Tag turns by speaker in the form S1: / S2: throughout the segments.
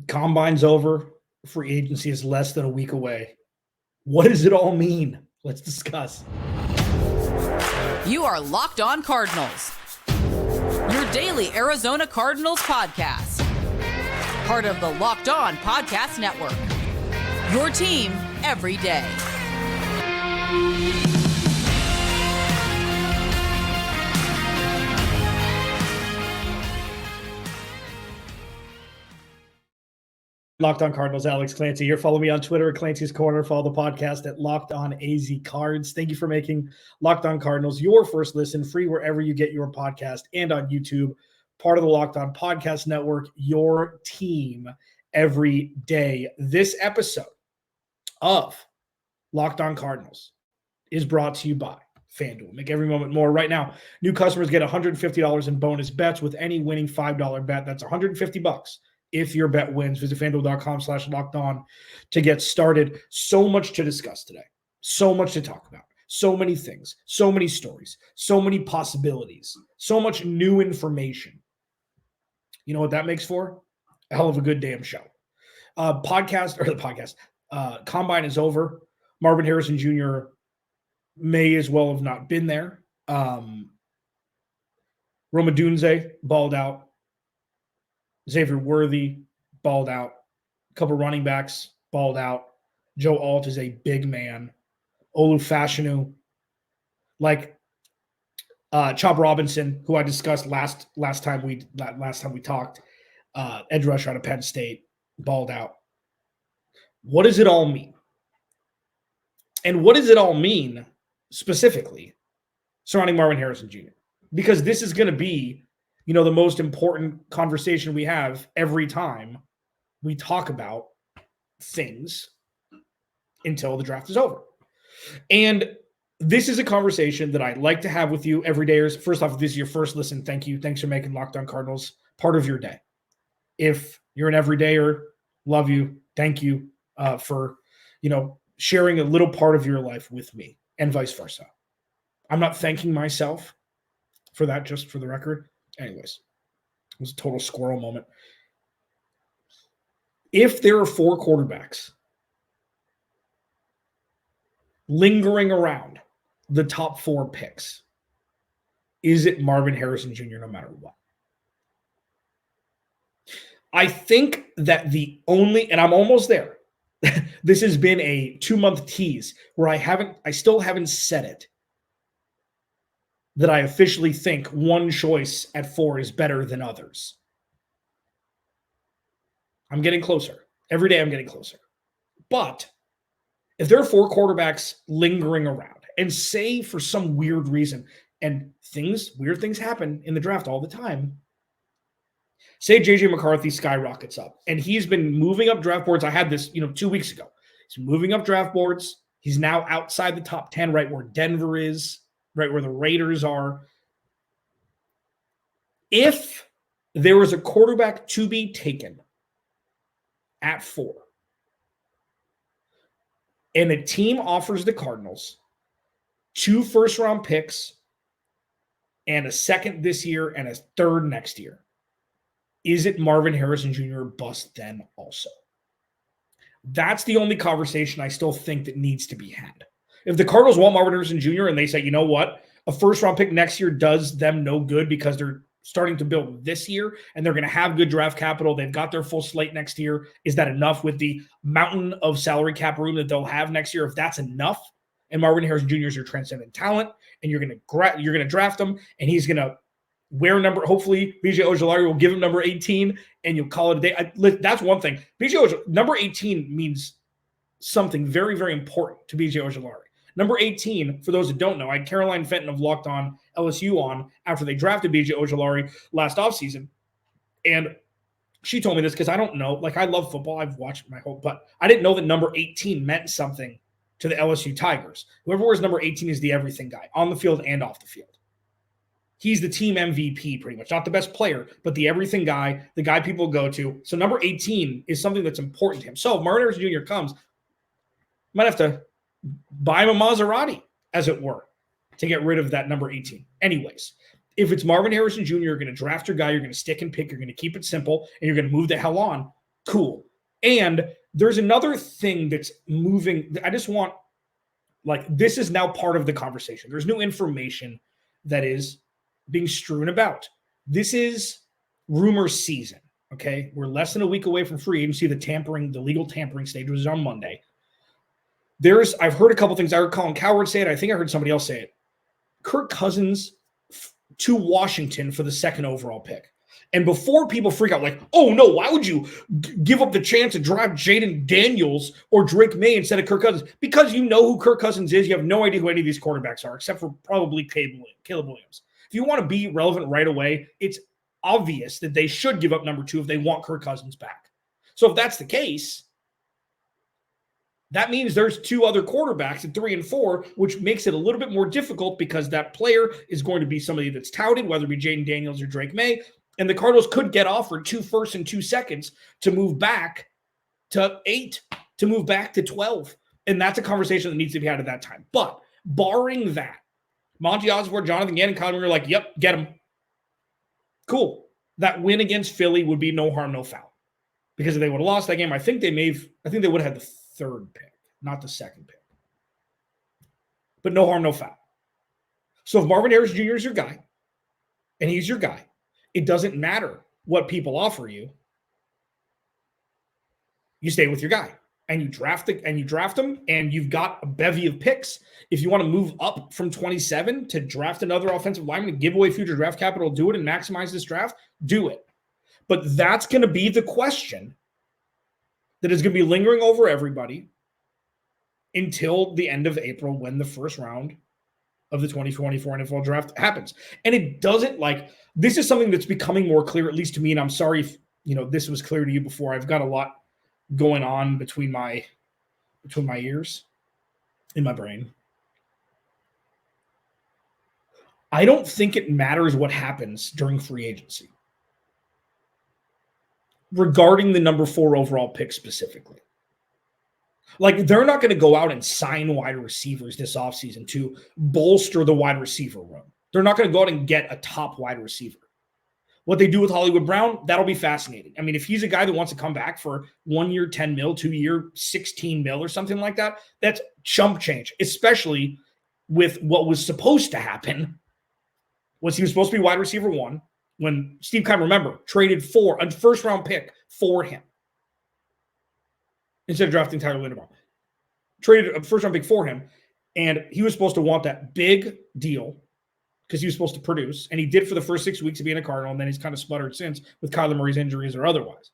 S1: Combine's over. Free agency is less than a week away. What does it all mean? Let's discuss.
S2: You are Locked On Cardinals, your daily Arizona Cardinals podcast. Part of the Locked On Podcast Network, your team every day.
S1: Locked On Cardinals, Alex Clancy here. Follow me on Twitter at Clancy's Corner. Follow the podcast at Locked On AZ Cards. Thank you for making Locked On Cardinals your first listen, free wherever you get your podcast and on YouTube. Part of the Locked On Podcast Network, your team every day. This episode of Locked On Cardinals is brought to you by FanDuel. Make every moment more. Right now, new customers get $150 in bonus bets with any winning $5 bet. That's $150 if your bet wins. Visit FanDuel.com/lockedon to get started. So much to discuss today. So much to talk about. So many things. So many stories. So many possibilities. So much new information. You know what that makes for? A hell of a good damn show. Combine is over. Marvin Harrison Jr. may as well have not been there. Roma Dunze balled out. Xavier Worthy balled out. A couple running backs balled out. Joe Alt is a big man. Olu Fashanu, Chop Robinson, who I discussed last time we talked, edge rusher out of Penn State, balled out. What does it all mean? And what does it all mean specifically surrounding Marvin Harrison Jr.? Because this is going to be, the most important conversation we have every time we talk about things until the draft is over. And this is a conversation that I like to have with you every day. First off, if this is your first listen, thank you. Thanks for making Locked On Cardinals part of your day. If you're an everydayer, love you. Thank you for, sharing a little part of your life with me and vice versa. I'm not thanking myself for that, just for the record. Anyways, it was a total squirrel moment. If there are 4 quarterbacks lingering around the top 4 picks, is it Marvin Harrison Jr. no matter what? I think that and I'm almost there. This has been a 2-month tease where I still haven't said it, that I officially think one choice at 4 is better than others. I'm getting closer. Every day I'm getting closer. But if there are 4 quarterbacks lingering around, and say for some weird reason, and weird things happen in the draft all the time, say J.J. McCarthy skyrockets up, and he's been moving up draft boards. I had this, 2 weeks ago. He's moving up draft boards. He's now outside the top 10, right where Denver is, right where the Raiders are. If there was a quarterback to be taken at 4, and a team offers the Cardinals 2 first-round picks and a second this year and a third next year, is it Marvin Harrison Jr. bust then also? That's the only conversation I still think that needs to be had. If the Cardinals want Marvin Harrison Jr. and they say, you know what, a first-round pick next year does them no good because they're starting to build this year and they're going to have good draft capital, they've got their full slate next year, is that enough with the mountain of salary cap room that they'll have next year? If that's enough, and Marvin Harrison Jr. is your transcendent talent, and you're going to draft him, and he's going to wear hopefully BJ Ojulari will give him number 18, and you'll call it a day. That's one thing. Number 18 means something very, very important to BJ Ojulari. Number 18, for those that don't know, I had Caroline Fenton of Locked On LSU on after they drafted BJ Ojulari last offseason. And she told me this because I don't know. I love football. I've watched but I didn't know that number 18 meant something to the LSU Tigers. Whoever wears number 18 is the everything guy, on the field and off the field. He's the team MVP pretty much. Not the best player, but the everything guy, the guy people go to. So number 18 is something that's important to him. So if Marvin Harrison Jr. comes, might have to buy him a Maserati, as it were, to get rid of that number 18. Anyways, if it's Marvin Harrison Jr., you're going to draft your guy, you're going to stick and pick, you're going to keep it simple, and you're going to move the hell on. Cool. And there's another thing that's moving. I just want, this is now part of the conversation. There's new information that is being strewn about. This is rumor season, okay? We're less than a week away from free agency. The legal tampering stage was on Monday. I've heard a couple things. I heard Colin Cowherd say it. I think I heard somebody else say it. Kirk Cousins to Washington for the second overall pick. And before people freak out, oh no, why would you give up the chance to draft Jaden Daniels or Drake May instead of Kirk Cousins? Because you know who Kirk Cousins is. You have no idea who any of these quarterbacks are, except for probably Caleb Williams. If you want to be relevant right away, it's obvious that they should give up number 2 if they want Kirk Cousins back. So if that's the case, that means there's 2 other quarterbacks at 3 and 4, which makes it a little bit more difficult because that player is going to be somebody that's touted, whether it be Jaden Daniels or Drake May. And the Cardinals could get offered 2 firsts and 2 seconds to move back to 8, to move back to 12. And that's a conversation that needs to be had at that time. But barring that, Monty Osborne, Jonathan Gannon, Kyle Murray are like, yep, get him. Cool. That win against Philly would be no harm, no foul. Because if they would have lost that game, I think they would have had the 3rd pick, not the 2nd pick. But no harm, no foul. So if Marvin Harrison Jr. is your guy, and he's your guy, it doesn't matter what people offer you. You stay with your guy and you draft them, and you've got a bevy of picks. If you want to move up from 27 to draft another offensive lineman and give away future draft capital, do it and maximize this draft, do it. But that's going to be the question that is going to be lingering over everybody until the end of April, when the first round of the 2024 NFL draft happens. And it doesn't this is something that's becoming more clear, at least to me. And I'm sorry if, this was clear to you before. I've got a lot going on between my ears in my brain. I don't think it matters what happens during free agency regarding the number 4 overall pick specifically. They're not going to go out and sign wide receivers this offseason to bolster the wide receiver room. They're not going to go out and get a top wide receiver. What they do with Hollywood Brown, that'll be fascinating. I mean, if he's a guy that wants to come back for 1 year, 10 mil, 2 year, 16 mil or something like that, that's chump change, especially with what was supposed to happen. He was supposed to be wide receiver 1 when Steve Keim, remember, traded for a first-round pick for him instead of drafting Tyler Linderbaum. Traded a first-round pick for him, and he was supposed to want that big deal because he was supposed to produce, and he did for the first 6 weeks of being a Cardinal, and then he's kind of sputtered since with Kyler Murray's injuries or otherwise.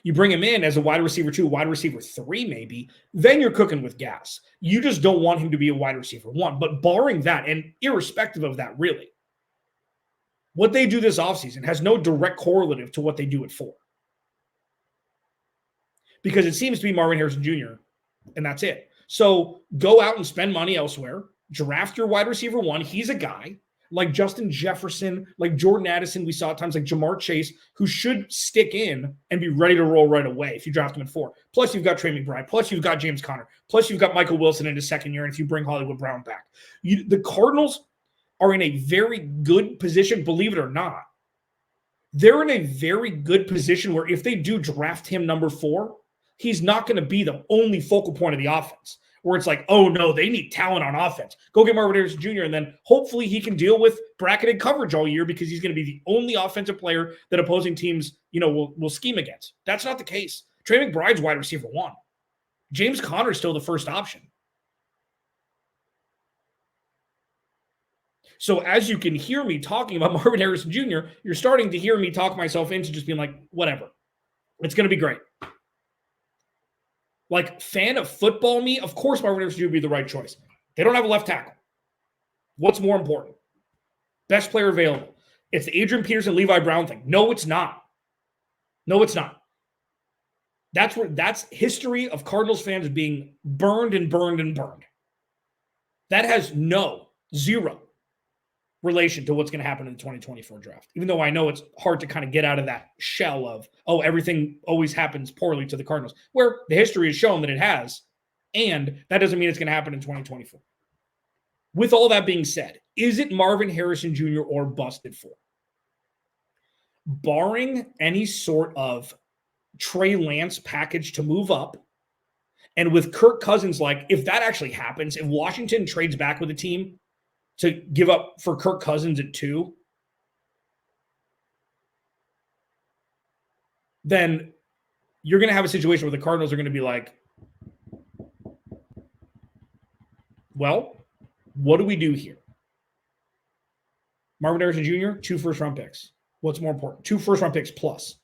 S1: You bring him in as a wide receiver 2, wide receiver 3 maybe, then you're cooking with gas. You just don't want him to be a wide receiver 1. But barring that, and irrespective of that really, what they do this offseason has no direct correlative to what they do at 4. Because it seems to be Marvin Harrison Jr., and that's it. So go out and spend money elsewhere. Draft your wide receiver 1. He's a guy like Justin Jefferson, like Jordan Addison. We saw at times like Jamar Chase, who should stick in and be ready to roll right away if you draft him at 4. Plus, you've got Trey McBride. Plus, you've got James Conner. Plus, you've got Michael Wilson in his second year. And if you bring Hollywood Brown back, the Cardinals are in a very good position, believe it or not. They're in a very good position where if they do draft him number 4, he's not going to be the only focal point of the offense, where it's like, oh no, they need talent on offense. Go get Marvin Harrison Jr. And then hopefully he can deal with bracketed coverage all year because he's going to be the only offensive player that opposing teams, will scheme against. That's not the case. Trey McBride's wide receiver 1. James Conner is still the first option. So as you can hear me talking about Marvin Harrison Jr., you're starting to hear me talk myself into just being like, whatever. It's going to be great. Fan of football me, of course Marvin Harrison Jr. would be the right choice. They don't have a left tackle. What's more important? Best player available. It's the Adrian Peterson, Levi Brown thing. No, it's not. No, it's not. That's history of Cardinals fans being burned and burned and burned. That has zero relation to what's going to happen in the 2024 draft. Even though I know it's hard to kind of get out of that shell of, everything always happens poorly to the Cardinals, where the history has shown that it has, and that doesn't mean it's going to happen in 2024. With all that being said, is it Marvin Harrison Jr. or bust at 4? barring any sort of Trey Lance package to move up, and with Kirk Cousins, like if that actually happens, if Washington trades back with a team to give up for Kirk Cousins at 2, then you're going to have a situation where the Cardinals are going to be like, well, what do we do here? Marvin Harrison Jr., 2 first-round picks. What's more important? 2 first-round picks plus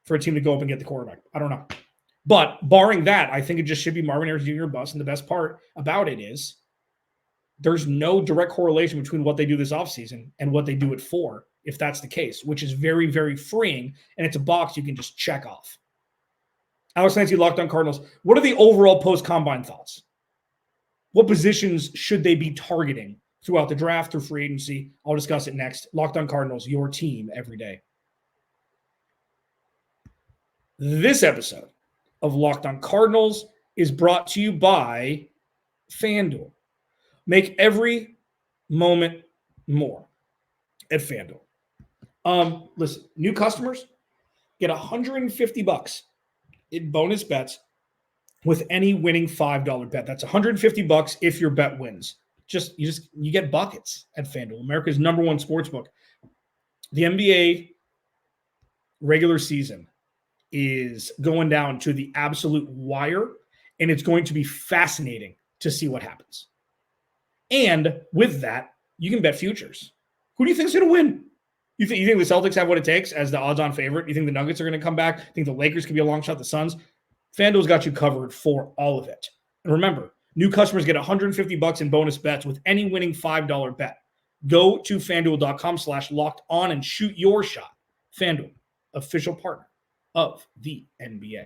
S1: for a team to go up and get the quarterback. I don't know. But barring that, I think it just should be Marvin Harrison Jr. bust. And the best part about it is there's no direct correlation between what they do this offseason and what they do it for, if that's the case, which is very, very freeing. And it's a box you can just check off. Alex Clancy, Locked On Cardinals. What are the overall post-combine thoughts? What positions should they be targeting throughout the draft, through free agency? I'll discuss it next. Locked On Cardinals, your team every day. This episode of Locked On Cardinals is brought to you by FanDuel. Make every moment more at FanDuel. Listen, new customers get $150 in bonus bets with any winning $5 bet. That's $150 if your bet wins. You get buckets at FanDuel, America's #1 sportsbook. The NBA regular season is going down to the absolute wire, and it's going to be fascinating to see what happens. And with that, you can bet futures. Who do you think is going to win? You think the Celtics have what it takes as the odds-on favorite? You think the Nuggets are going to come back? You think the Lakers could be a long shot? The Suns? FanDuel's got you covered for all of it. And remember, new customers get $150 in bonus bets with any winning $5 bet. Go to FanDuel.com/lockedon and shoot your shot. FanDuel, official partner of the NBA.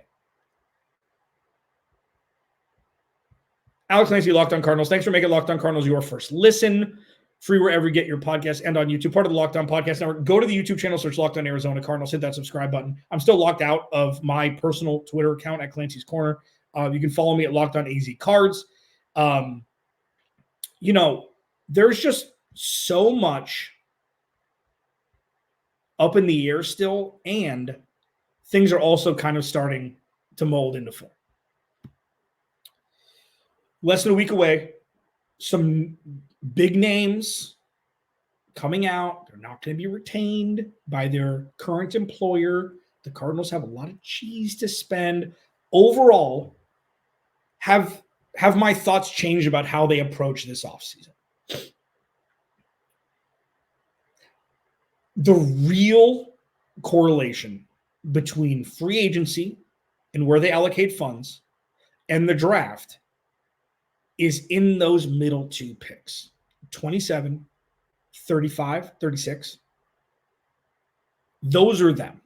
S1: Alex Clancy, Locked On Cardinals. Thanks for making Locked On Cardinals your first listen. Free wherever you get your podcast and on YouTube. Part of the Locked On Podcast Network. Go to the YouTube channel, search Locked On Arizona Cardinals. Hit that subscribe button. I'm still locked out of my personal Twitter account at Clancy's Corner. You can follow me at Locked On AZ Cards. There's just so much up in the air still, and things are also kind of starting to mold into form. Less than a week away, some big names coming out. They're not going to be retained by their current employer. The Cardinals have a lot of cheese to spend. Overall, have my thoughts changed about how they approach this offseason? The real correlation between free agency and where they allocate funds and the draft is in those middle 2 picks, 27, 35, 36. Those are them.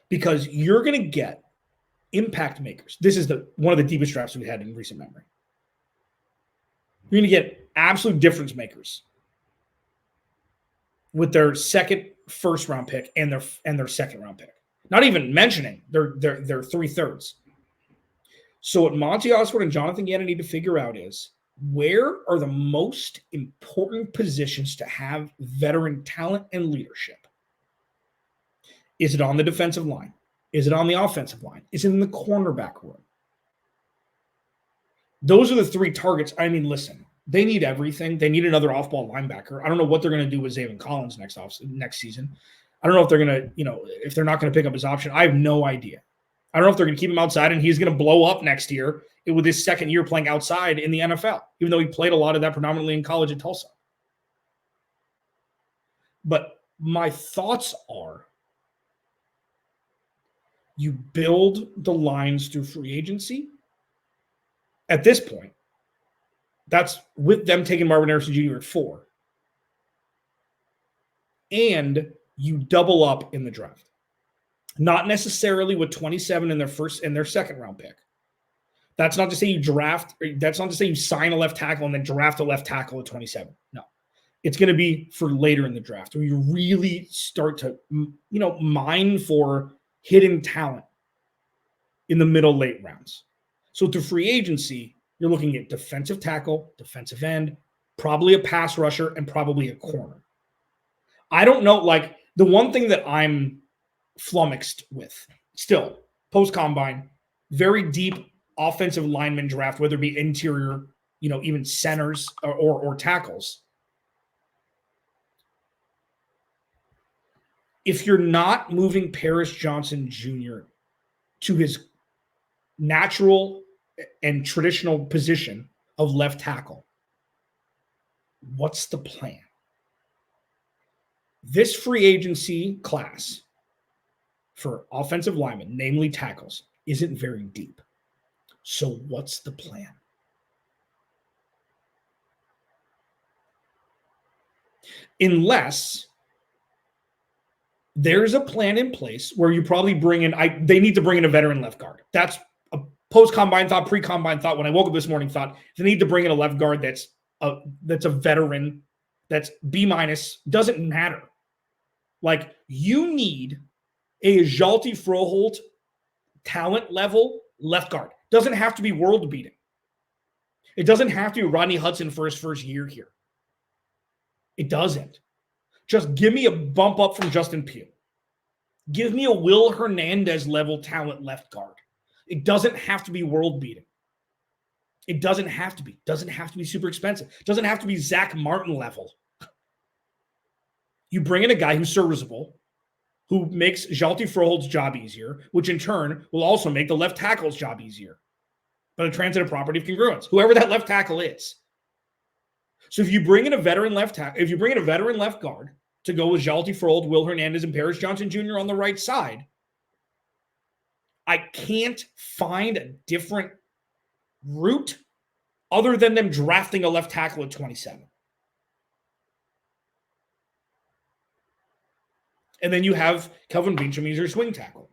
S1: Because you're going to get impact makers. This is one of the deepest drafts we've had in recent memory. You're going to get absolute difference makers with their first round pick and their second round pick. Not even mentioning their 3/3. So what Monty Oswald and Jonathan Gannon need to figure out is, where are the most important positions to have veteran talent and leadership? Is it on the defensive line? Is it on the offensive line? Is it in the cornerback room? Those are the 3 targets. I mean, listen, they need everything. They need another off-ball linebacker. I don't know what they're going to do with Zaven Collins next season. I don't know if they're going to, if they're not going to pick up his option. I have no idea. I don't know if they're going to keep him outside and he's going to blow up next year with his second year playing outside in the NFL, even though he played a lot of that predominantly in college at Tulsa. But my thoughts are, you build the lines through free agency. At this point, that's with them taking Marvin Harrison Jr. at 4. And you double up in the draft. Not necessarily with 27 in their first and their second round pick. That's not to say you sign a left tackle and then draft a left tackle at 27. No. It's going to be for later in the draft where you really start to, mine for hidden talent in the middle, late rounds. So through free agency, you're looking at defensive tackle, defensive end, probably a pass rusher, and probably a corner. I don't know, The one thing that I'm flummoxed with still, post-combine, very deep offensive lineman draft, whether it be interior, even centers or tackles. If you're not moving Paris Johnson Jr. to his natural and traditional position of left tackle, what's the plan? This free agency class for offensive linemen, namely tackles, isn't very deep. So what's the plan? Unless there's a plan in place where you probably bring in, they need to bring in a veteran left guard. That's a post-combine thought, pre-combine thought. When I woke up this morning, thought they need to bring in a left guard that's a veteran, that's B-, doesn't matter. Like, you need a Jalti Froholt talent level left guard. Doesn't have to be world beating. It doesn't have to be Rodney Hudson for his first year here. It doesn't. Just give me a bump up from Justin Pugh. Give me a Will Hernandez level talent left guard. It doesn't have to be world beating. It doesn't have to be. Doesn't have to be super expensive. Doesn't have to be Zach Martin level. You bring in a guy who's serviceable, who makes Jalti Frohold's job easier, which in turn will also make the left tackle's job easier. But a transitive property of congruence, whoever that left tackle is. So if you bring in a veteran left tackle, if you bring in a veteran left guard to go with Jalti Froholt, Will Hernandez, and Paris Johnson Jr. on the right side, I can't find a different route other than them drafting a left tackle at 27. And then you have Kelvin Beachum as your swing tackle.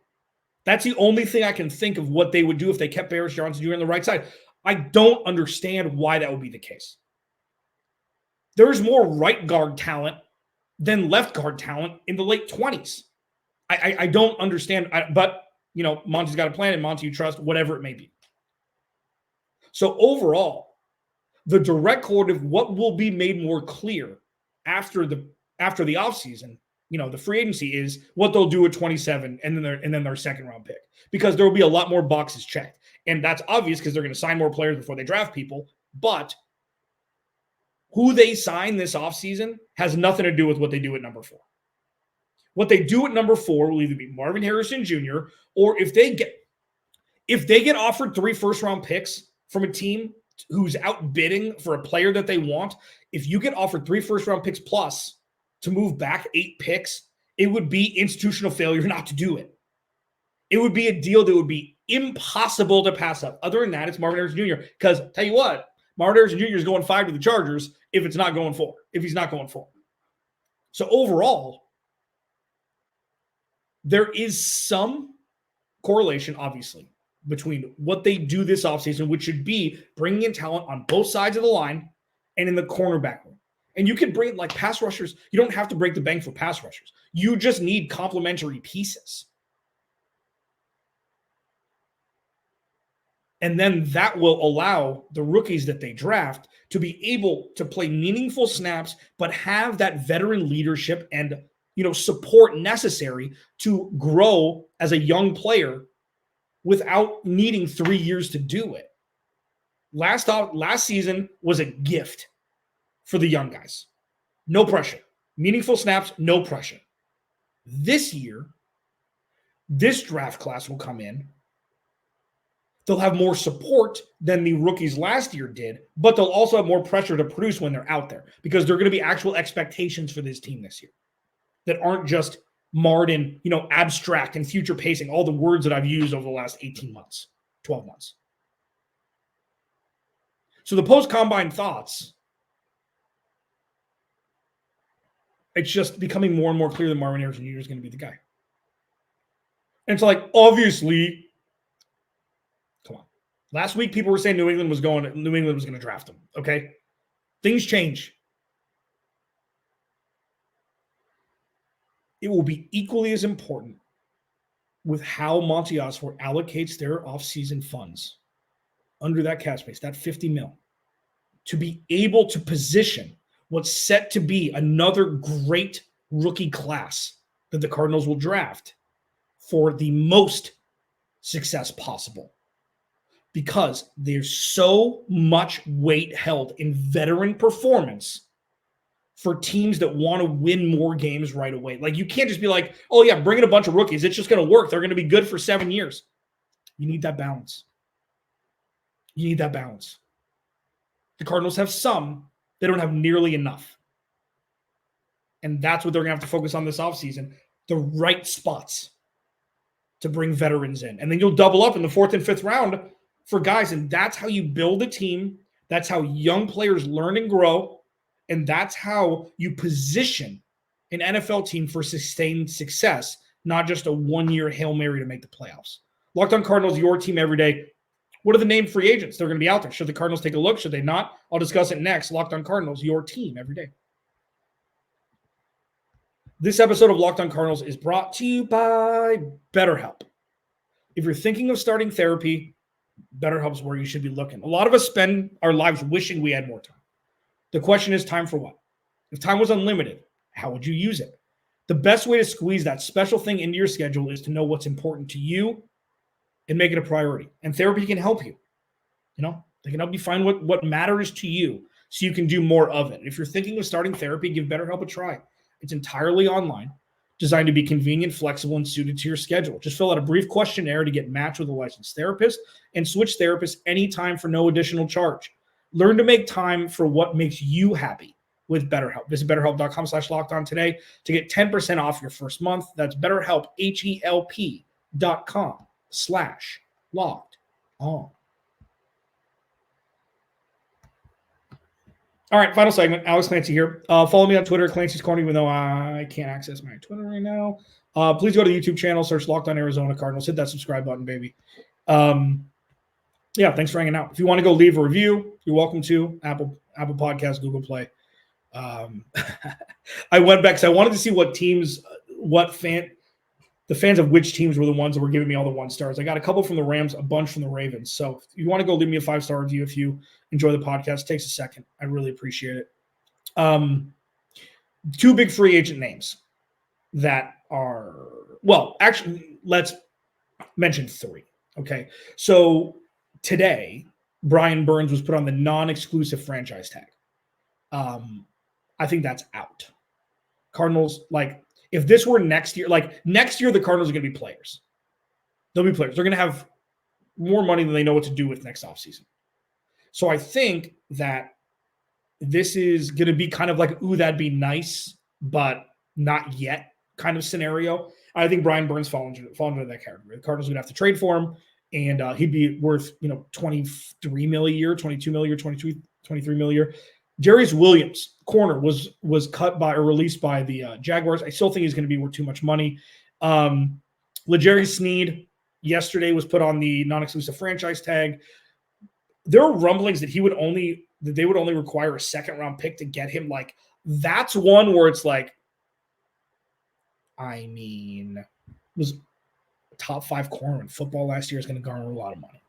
S1: That's the only thing I can think of what they would do if they kept Paris Johnson Jr. on the right side. I don't understand why that would be the case. There's more right guard talent than left guard talent in the late 20s. I don't understand, but, Monty's got a plan, and Monty you trust, whatever it may be. So overall, the direct correlative, what will be made more clear after the offseason, the free agency, is what they'll do at 27 and then their second round pick, because there will be a lot more boxes checked. And that's obvious because they're going to sign more players before they draft people. But who they sign this offseason has nothing to do with what they do at number 4. What they do at number 4 will either be Marvin Harrison Jr., or if they get offered 3 first-round picks from a team who's outbidding for a player that they want, if you get offered 3 first-round picks plus to move back 8 picks, it would be institutional failure not to do it. It would be a deal that would be impossible to pass up. Other than that, it's Marvin Harrison Jr. Because tell you what, Marvin Harrison Jr. is going 5 to the Chargers if he's not going 4. So overall, there is some correlation, obviously, between what they do this offseason, which should be bringing in talent on both sides of the line and in the cornerback room. And you can bring, like, pass rushers. You don't have to break the bank for pass rushers. You just need complementary pieces. And then that will allow the rookies that they draft to be able to play meaningful snaps, but have that veteran leadership and, support necessary to grow as a young player without needing 3 years to do it. Last season was a gift for the young guys. No pressure. Meaningful snaps, no pressure. This year, this draft class will come in. They'll have more support than the rookies last year did, but they'll also have more pressure to produce when they're out there, because there are going to be actual expectations for this team this year that aren't just marred in, abstract and future pacing, all the words that I've used over the last 18 months, 12 months. So the post-combine thoughts, it's just becoming more and more clear that Marvin Harrison Jr. is going to be the guy. And it's like, obviously, come on. Last week, people were saying New England was going to draft him. Okay. Things change. It will be equally as important with how Monty Osborne allocates their offseason funds under that cap space, that $50 million, to be able to position what's set to be another great rookie class that the Cardinals will draft for the most success possible, because there's so much weight held in veteran performance for teams that want to win more games right away. Like, you can't just be like, oh yeah, bring in a bunch of rookies. It's just going to work. They're going to be good for 7 years. You need that balance. You need that balance. The Cardinals have some. They don't have nearly enough. And that's what they're going to have to focus on this offseason, the right spots to bring veterans in. And then you'll double up in the 4th and 5th round for guys. And that's how you build a team. That's how young players learn and grow. And that's how you position an NFL team for sustained success, not just a one-year Hail Mary to make the playoffs. Locked On Cardinals, your team every day. What are the named free agents? They're going to be out there. Should the Cardinals take a look? Should they not? I'll discuss it next. Locked On Cardinals, your team every day. This episode of Locked On Cardinals is brought to you by BetterHelp. If you're thinking of starting therapy, BetterHelp is where you should be looking. A lot of us spend our lives wishing we had more time. The question is, time for what? If time was unlimited, how would you use it? The best way to squeeze that special thing into your schedule is to know what's important to you and make it a priority. And therapy can help you. They can help you find what matters to you so you can do more of it. If you're thinking of starting therapy, give BetterHelp a try. It's entirely online, designed to be convenient, flexible, and suited to your schedule. Just fill out a brief questionnaire to get matched with a licensed therapist and switch therapists anytime for no additional charge. Learn to make time for what makes you happy with BetterHelp. Visit BetterHelp.com/lockedon today to get 10% off your first month. That's BetterHelp, HELP.com/lockedon. All right, final segment. Alex Clancy here. Follow me on Twitter, Clancy's Corner, even though I can't access my Twitter right now. Please go to the YouTube channel, search Locked On Arizona Cardinals. Hit that subscribe button, baby. Yeah, thanks for hanging out. If you want to go leave a review, you're welcome to. Apple Podcasts, Google Play. I went back because I wanted to see the fans of which teams were the ones that were giving me all the 1 stars. I got a couple from the Rams, a bunch from the Ravens. So if you want to go leave me a 5-star review, if you enjoy the podcast, it takes a second. I really appreciate it. 2 big free agent names that are, well, actually, let's mention 3. Okay. So today, Brian Burns was put on the non-exclusive franchise tag. I think that's out. Cardinals, if this were next year, next year, the Cardinals are going to be players. They'll be players. They're going to have more money than they know what to do with next offseason. So I think that this is going to be kind of like, ooh, that'd be nice, but not yet kind of scenario. I think Brian Burns falls into that category. The Cardinals would have to trade for him, and he'd be worth, $23 million a year, $22 million a year, $23 million a year. Darius Williams, corner, was cut by or released by the Jaguars. I still think he's going to be worth too much money. L'Jarius Sneed yesterday was put on the non-exclusive franchise tag. There are rumblings that they would only require a 2nd-round pick to get him. That's one where it's was a top 5 corner in football last year, is going to garner a lot of money.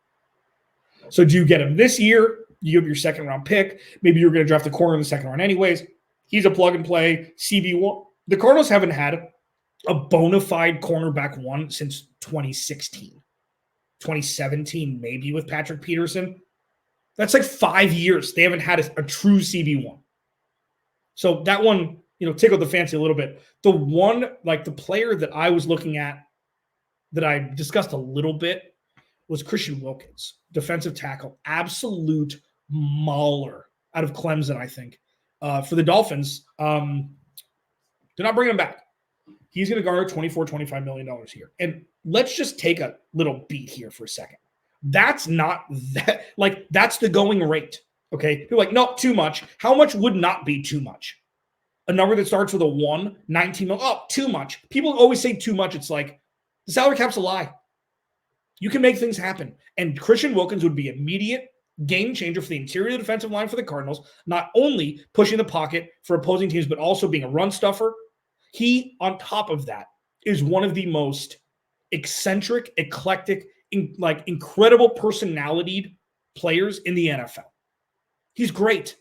S1: So do you get him this year? You have your 2nd-round pick. Maybe you're going to draft a corner in the 2nd round anyways. He's a plug-and-play CB1. The Cardinals haven't had a bona fide cornerback 1 since 2016. 2017, maybe, with Patrick Peterson. That's 5 years. They haven't had a true CB1. So that one, tickled the fancy a little bit. The one, the player that I was looking at that I discussed a little bit was Christian Wilkins, defensive tackle, absolute mauler out of Clemson, I think. For the Dolphins, they're not bringing him back. He's going to garner $24-25 million here. And let's just take a little beat here for a second. That's not that, that's the going rate. Okay. You're no, too much. How much would not be too much? A number that starts with a 1, 19 million. Oh, too much. People always say too much. It's the salary cap's a lie. You can make things happen. And Christian Wilkins would be immediate game changer for the interior defensive line for the Cardinals, not only pushing the pocket for opposing teams, but also being a run stuffer. He, on top of that, is one of the most eccentric, eclectic, incredible personality players in the NFL. He's great.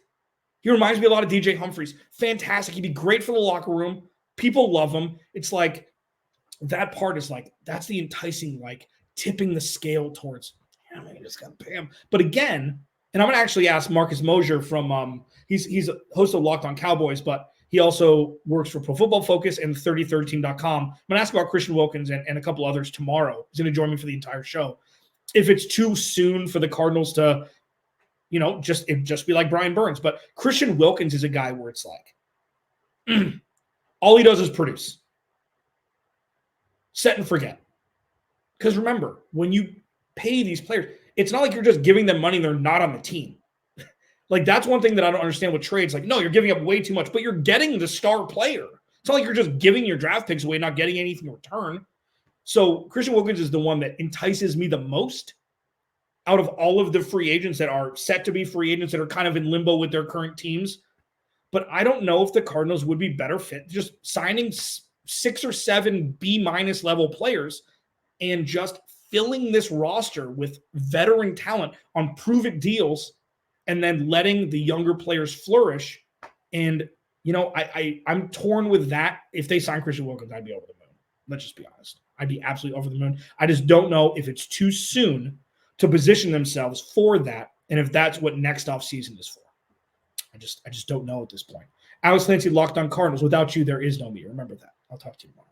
S1: He reminds me a lot of DJ Humphries. Fantastic. He'd be great for the locker room. People love him. It's that part is like, that's the enticing, like tipping the scale towards, yeah, man, you just got to pay him. But again, and I'm going to actually ask Marcus Mosher from, he's a host of Locked On Cowboys, but he also works for Pro Football Focus and 33team.com. I'm going to ask about Christian Wilkins and a couple others tomorrow. He's going to join me for the entire show. If it's too soon for the Cardinals to, just be like Brian Burns. But Christian Wilkins is a guy where it's like, all he does is produce. Set and forget. Because remember, when you pay these players, it's not like you're just giving them money and they're not on the team. Like, that's one thing that I don't understand with trades. Like, no, you're giving up way too much, but you're getting the star player. It's not like you're just giving your draft picks away, not getting anything in return. So Christian Wilkins is the one that entices me the most out of all of the free agents that are set to be free agents that are kind of in limbo with their current teams. But I don't know if the Cardinals would be better fit just signing 6 or 7 B- level players and just filling this roster with veteran talent on prove-it deals and then letting the younger players flourish. And, I'm torn with that. If they sign Christian Wilkins, I'd be over the moon. Let's just be honest. I'd be absolutely over the moon. I just don't know if it's too soon to position themselves for that, and if that's what next offseason is for. I just don't know at this point. Alex Clancy, Locked On Cardinals. Without you, there is no me. Remember that. I'll talk to you tomorrow.